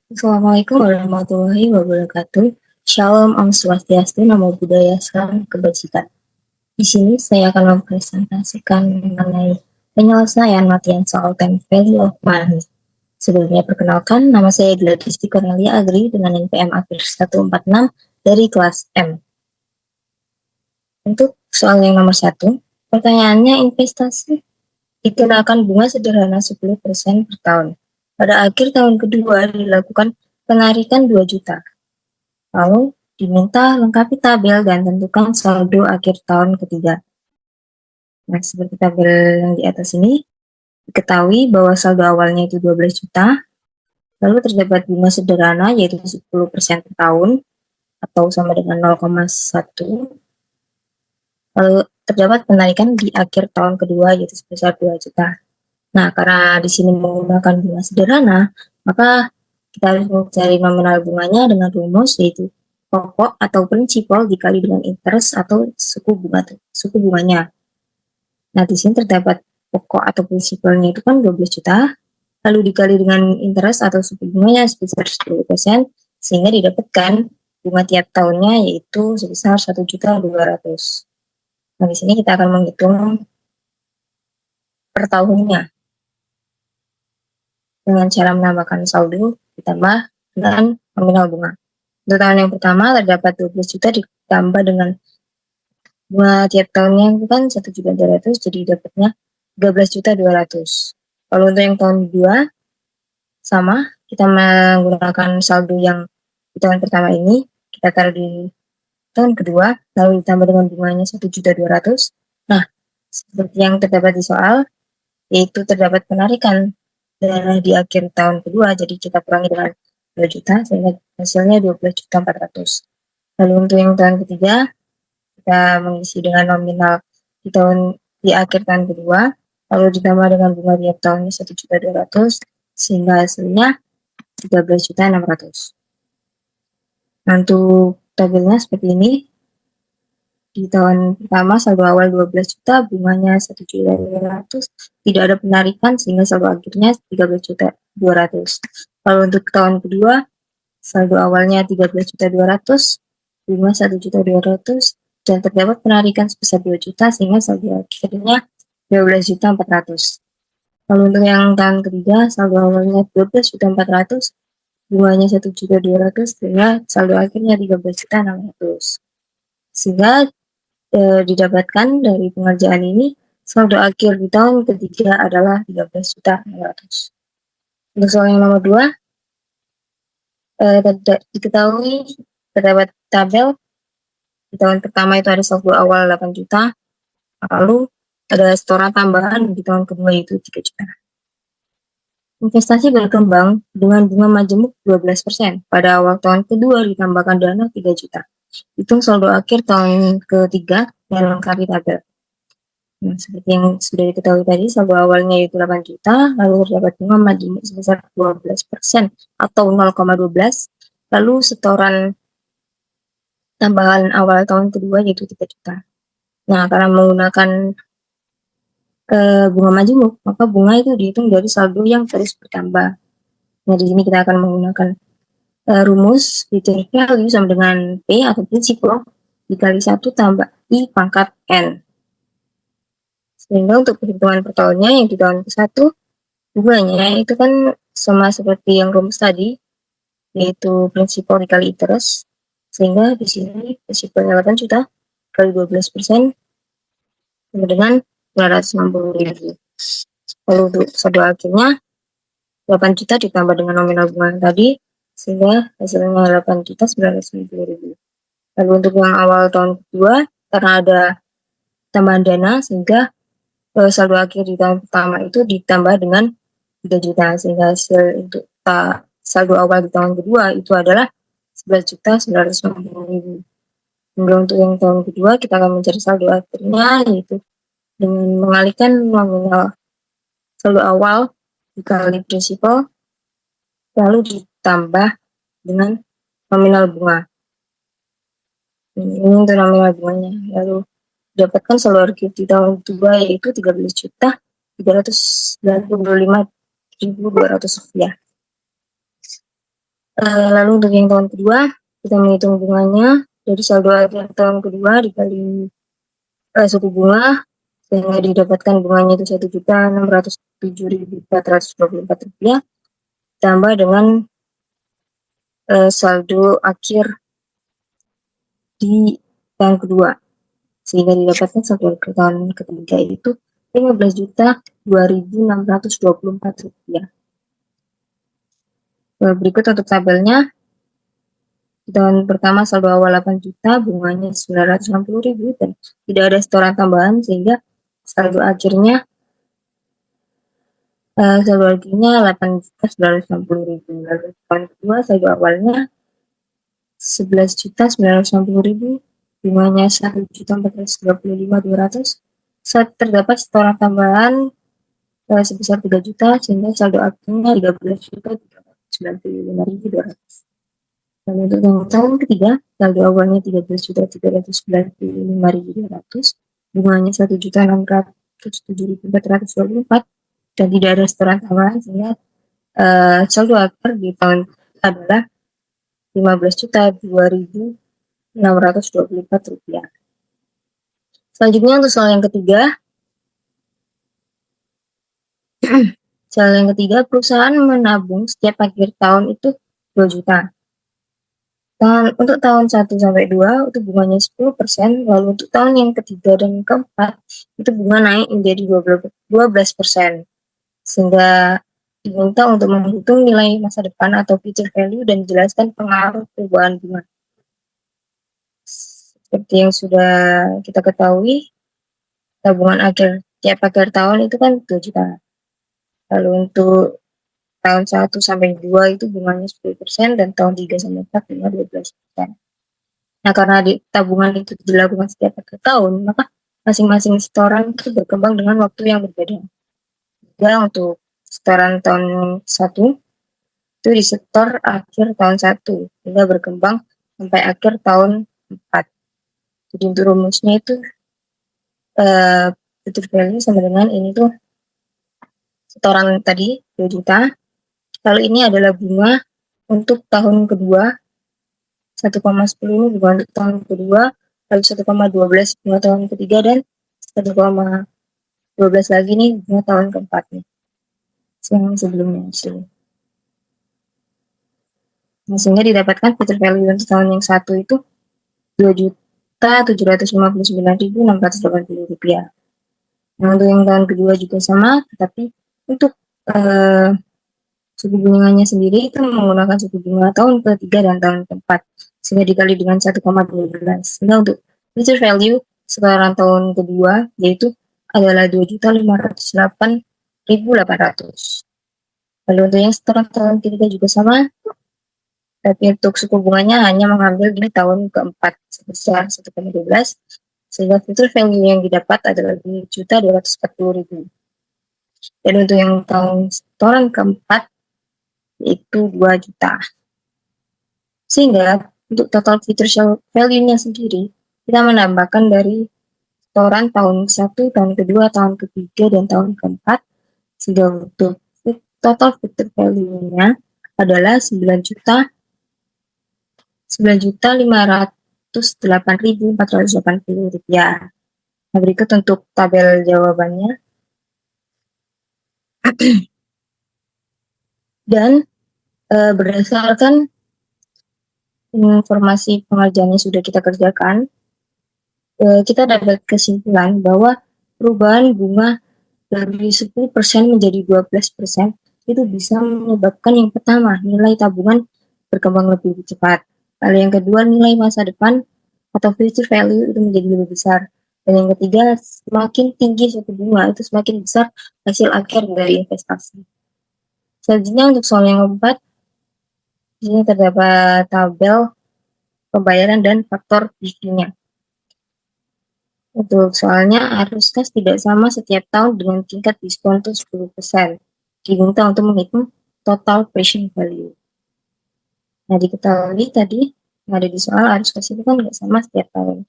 Assalamualaikum warahmatullahi wabarakatuh. Shalom, Om Swastiastu, Namo Buddhaya, Salam Kebajikan. Di sini saya akan mempresentasikan mengenai penyelesaian latihan soal time value of money. Sebelumnya perkenalkan, nama saya Gladys Cornelia Agri dengan NPM akhir 146 dari kelas M. Untuk soal yang nomor 1, pertanyaannya investasi dikenakan bunga sederhana 10% per tahun. Pada akhir tahun kedua dilakukan penarikan 2 juta. Lalu diminta lengkapi tabel dan tentukan saldo akhir tahun ketiga. Nah, seperti tabel yang di atas ini, diketahui bahwa saldo awalnya itu 12 juta, lalu terdapat bunga sederhana yaitu 10% per tahun, atau sama dengan 0,1, lalu terdapat penarikan di akhir tahun kedua yaitu sebesar 2 juta. Nah, karena di sini menggunakan bunga sederhana, maka kita harus mencari nominal bunganya dengan rumus yaitu pokok atau prinsipal dikali dengan interest atau suku bunganya. Nah, di sini terdapat pokok atau prinsipalnya itu kan 12 juta, lalu dikali dengan interest atau suku bunganya sebesar 10%, sehingga didapatkan bunga tiap tahunnya yaitu sebesar 1.200.000. Nah, di sini kita akan menghitung per tahunnya dengan cara menambahkan saldo ditambah dengan nominal bunga. Untuk tahun yang pertama terdapat 12 juta ditambah dengan bunga tiap tahunnya itu kan 1.200.000, jadi dapatnya 13.200.000. Lalu untuk yang tahun kedua sama, kita menggunakan saldo yang di tahun pertama ini kita taruh di tahun kedua, lalu ditambah dengan bunganya 1.200.000. Nah, seperti yang terdapat di soal, yaitu terdapat penarikan dana di akhir tahun kedua, jadi kita kurangi dengan 2 juta sehingga hasilnya 12.400.000. Lalu untuk yang tahun ketiga, kita mengisi dengan nominal di akhir tahun kedua, lalu ditambah dengan bunga tiap tahunnya 1.200.000 sehingga hasilnya 13.600.000. Nah, untuk tabelnya seperti ini. Di tahun pertama saldo awal 12 juta, bunganya 1.200.000, tidak ada penarikan sehingga saldo akhirnya 13.200.000. Lalu untuk tahun kedua, saldo awalnya 13.200.000, bunga 1.200.000, dan terdapat penarikan sebesar 2 juta sehingga saldo akhirnya 12.400.000. Lalu untuk yang tahun ketiga, saldo awalnya 12.400.000, bunganya 1.200.000 sehingga saldo akhirnya 13.600.000. Sehingga didapatkan dari pengerjaan ini saldo akhir di tahun ketiga adalah 13.600.000. Untuk soal yang nomor 2, diketahui terdapat tabel di tahun pertama itu ada saldo awal 8 juta, lalu ada setoran tambahan di tahun kedua itu 3 juta. Investasi berkembang dengan bunga majemuk 12%. Pada awal tahun kedua ditambahkan dana 3 juta. Hitung saldo akhir tahun ketiga dan lengkapi tabel. Nah, seperti yang sudah diketahui tadi, saldo awalnya itu 8 juta, lalu terdapat bunga majemuk sebesar 12% atau 0,12, lalu setoran tambahan awal tahun kedua yaitu 3 juta. Nah, karena menggunakan bunga majemuk, maka bunga itu dihitung dari saldo yang terus bertambah. Nah, di sini kita akan menggunakan rumus Peter value sama dengan P atau prinsipal dikali 1 tambah I pangkat N. Sehingga untuk perhitungan per tahunnya yang di tahun ke-1, bunganya itu kan sama seperti yang rumus tadi, yaitu prinsipal dikali interest. Sehingga di sini prinsipalnya 8 juta kali 12% sama dengan 960.000. Lalu untuk saldo akhirnya 8 juta ditambah dengan nominal bunga tadi, sehingga hasilnya 8.990.000. Lalu untuk yang awal tahun kedua, karena ada tambahan dana, sehingga saldo akhir di tahun pertama itu ditambah dengan 3 juta, sehingga hasil untuk saldo awal di tahun kedua itu adalah 11.990.000. Kemudian untuk yang tahun kedua kita akan mencari saldo akhirnya yaitu dengan mengalihkan nominal saldo awal dikali prinsipal lalu ditambah dengan nominal bunga. Ini untuk nominal bunganya. Lalu dapatkan saldo akhir di tahun kedua yaitu 13.395.200 rupiah. Lalu untuk yang tahun kedua, kita menghitung bunganya dari saldo akhir tahun kedua dikali suku bunga, sehingga didapatkan bunganya itu Rp1.607.424, tambah dengan saldo akhir di tahun kedua, sehingga didapatkan saldo akhir tahun ketiga itu Rp15.002.624. Berikut untuk tabelnya. Di tahun pertama saldo awal 8 juta, bunganya 960.000 dan tidak ada setoran tambahan, sehingga saldo akhirnya 8.960.000. Lalu tahun kedua saldo awalnya 11.960.000, bunganya 1.425.200. Saat terdapat setoran tambahan sebesar 3 juta, sehingga saldo akhirnya 13.395.200. Dan untuk yang tahun ketiga, saldo awalnya 13.395.200, bunganya 1.607.424, dan tidak ada setoran tambahan, sehingga saldo akhir di tahun adalah 15.002.624 rupiah. Selanjutnya untuk soal yang ketiga, perusahaan menabung setiap akhir tahun itu 2 juta. Untuk tahun 1 sampai 2 itu bunganya 10%, lalu untuk tahun yang ketiga dan keempat itu bunga naik menjadi 12%, sehingga diminta untuk menghitung nilai masa depan atau future value dan menjelaskan pengaruh perubahan bunga. Seperti yang sudah kita ketahui, tabungan tiap akhir tahun itu kan 2 juta. Lalu untuk tahun 1 sampai 2 itu bunganya 10%, dan tahun 3 sampai 4 bunga 12%. Nah, karena tabungan itu dilakukan setiap akhir tahun, maka masing-masing setoran itu berkembang dengan waktu yang berbeda. Ya, untuk setoran tahun 1 itu disetor akhir tahun 1 hingga berkembang sampai akhir tahun 4. Jadi untuk rumusnya itu future value sama dengan ini tuh setoran tadi 2 juta. Kalau ini adalah bunga untuk tahun kedua, 1,10 bunga untuk tahun kedua, lalu 1,12 bunga tahun ketiga, dan 1,12 lagi nih bunga tahun keempat nih, yang sebelumnya. Nah, sehingga didapatkan future value untuk tahun yang satu itu Rp2.759.680. Nah, untuk yang tahun kedua juga sama, tetapi untuk suku bunganya sendiri itu menggunakan suku bunga tahun ketiga dan tahun keempat, sehingga dikali dengan 1,12. Sehingga untuk future value setoran tahun kedua yaitu adalah 2.508.800. Lalu untuk yang setoran tahun ketiga juga sama, tapi untuk suku bunganya hanya mengambil di tahun keempat sebesar 1,12, sehingga future value yang didapat adalah 2.240.000. Dan untuk yang tahun setoran keempat yaitu 2 juta. Sehingga untuk total future value-nya sendiri, kita menambahkan dari setoran tahun 1, tahun kedua, tahun ketiga, dan tahun keempat, sehingga untuk total future value-nya adalah 9.508.480 rupiah. Nah, berikut untuk tabel jawabannya. Dan berdasarkan informasi pengerjaan yang sudah kita kerjakan, kita dapat kesimpulan bahwa perubahan bunga dari 10% menjadi 12% itu bisa menyebabkan yang pertama, nilai tabungan berkembang lebih cepat. Lalu yang kedua, nilai masa depan atau future value itu menjadi lebih besar. Dan yang ketiga, semakin tinggi suku bunga itu semakin besar hasil akhir dari investasi. Selanjutnya untuk soal yang keempat, di sini terdapat tabel pembayaran dan faktor PV-nya. Untuk soalnya, arus kas tidak sama setiap tahun dengan tingkat diskon itu 10%. Diminta untuk menghitung total present value. Nah, diketahui tadi yang ada di soal, arus kas itu kan nggak sama setiap tahun.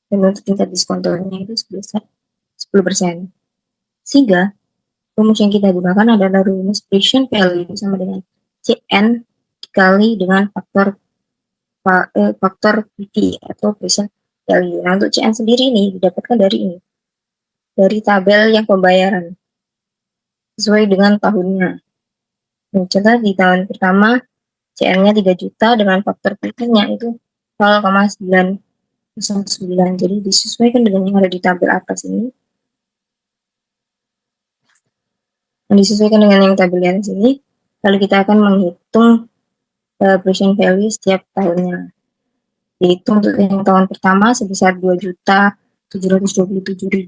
Dan untuk tingkat diskontonya itu sebesar 10%. Sehingga rumus yang kita gunakan adalah rumus present value sama dengan CN dikali dengan faktor PT atau present value. Nah, untuk CN sendiri ini didapatkan dari tabel yang pembayaran sesuai dengan tahunnya. Nah, contoh di tahun pertama CN-nya 3 juta dengan faktor PT-nya itu 0,909. Jadi disesuaikan dengan yang ada di tabel atas ini. Dan disesuaikan dengan yang tabel di atas ini, lalu kita akan menghitung present value setiap tahunnya. Yaitu untuk yang tahun pertama sebesar 2.727.000,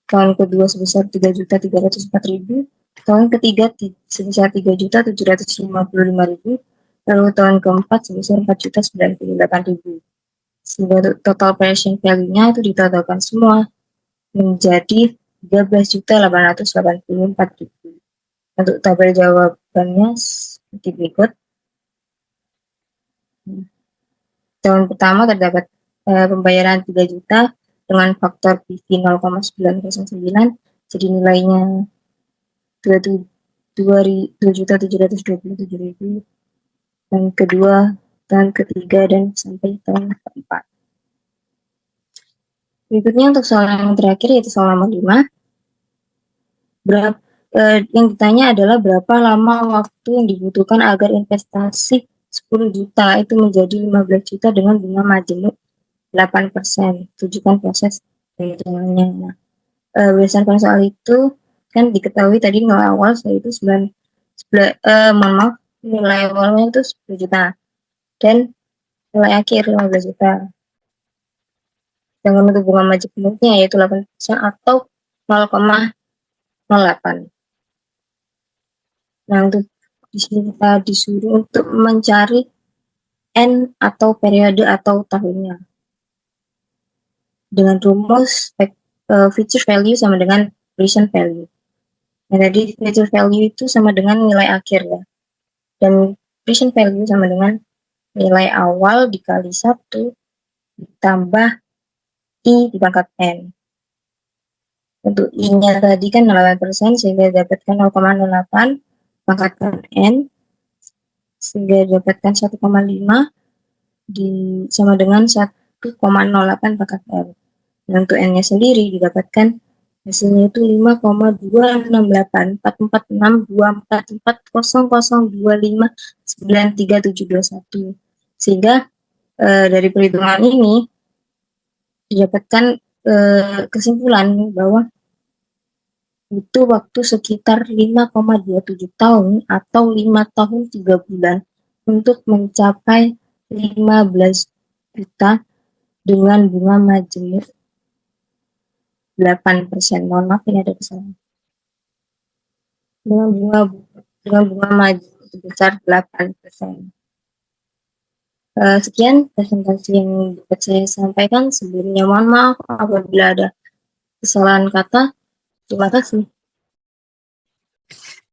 tahun kedua sebesar 3.304.000, tahun ketiga sebesar 3.755.000, lalu tahun keempat sebesar 4.098.000. Sehingga untuk total present value-nya itu ditotalkan semua menjadi 13.884.000. Untuk tabel jawabannya seperti berikut. Tahun pertama terdapat pembayaran 3 juta dengan faktor PV 0,909, jadi nilainya 2.727.000. Tahun kedua, tahun ketiga, dan sampai tahun keempat. Berikutnya untuk soal yang terakhir yaitu soal nomor 5. Yang ditanya adalah berapa lama waktu yang dibutuhkan agar investasi 10 juta itu menjadi 15 juta dengan bunga majemuk 8%. Tunjukkan proses perhitungannya. Nah, berdasarkan soal itu kan diketahui tadi nilai awal yaitu nilai awalnya itu 10 juta dan nilai akhir 15 juta. Dengan untuk bunga majemuknya yaitu 8% atau 0,08. Nah, untuk di sini kita disuruh untuk mencari N atau periode atau tahunnya. Dengan rumus future value sama dengan present value. Nah, jadi future value itu sama dengan nilai akhir ya. Dan present value sama dengan nilai awal dikali 1 ditambah I dipangkat N. Untuk I-nya tadi kan 8%, sehingga dapatkan 0,08 pangkatkan N, sehingga dapatkan 1,5 sama dengan 1,08 pangkat N. Dan untuk N-nya sendiri didapatkan hasilnya itu 5,26844240025937721. Sehingga dari perhitungan ini didapatkan kesimpulan bahwa butuh waktu sekitar 5,27 tahun atau 5 tahun 3 bulan untuk mencapai 15 juta dengan bunga majemuk 8%. Mohon maaf ini ada kesalahan. Dengan bunga majemuk sebesar 8%. Sekian presentasi yang dapat saya sampaikan. Sebelumnya mohon maaf apabila ada kesalahan kata. Terima kasih.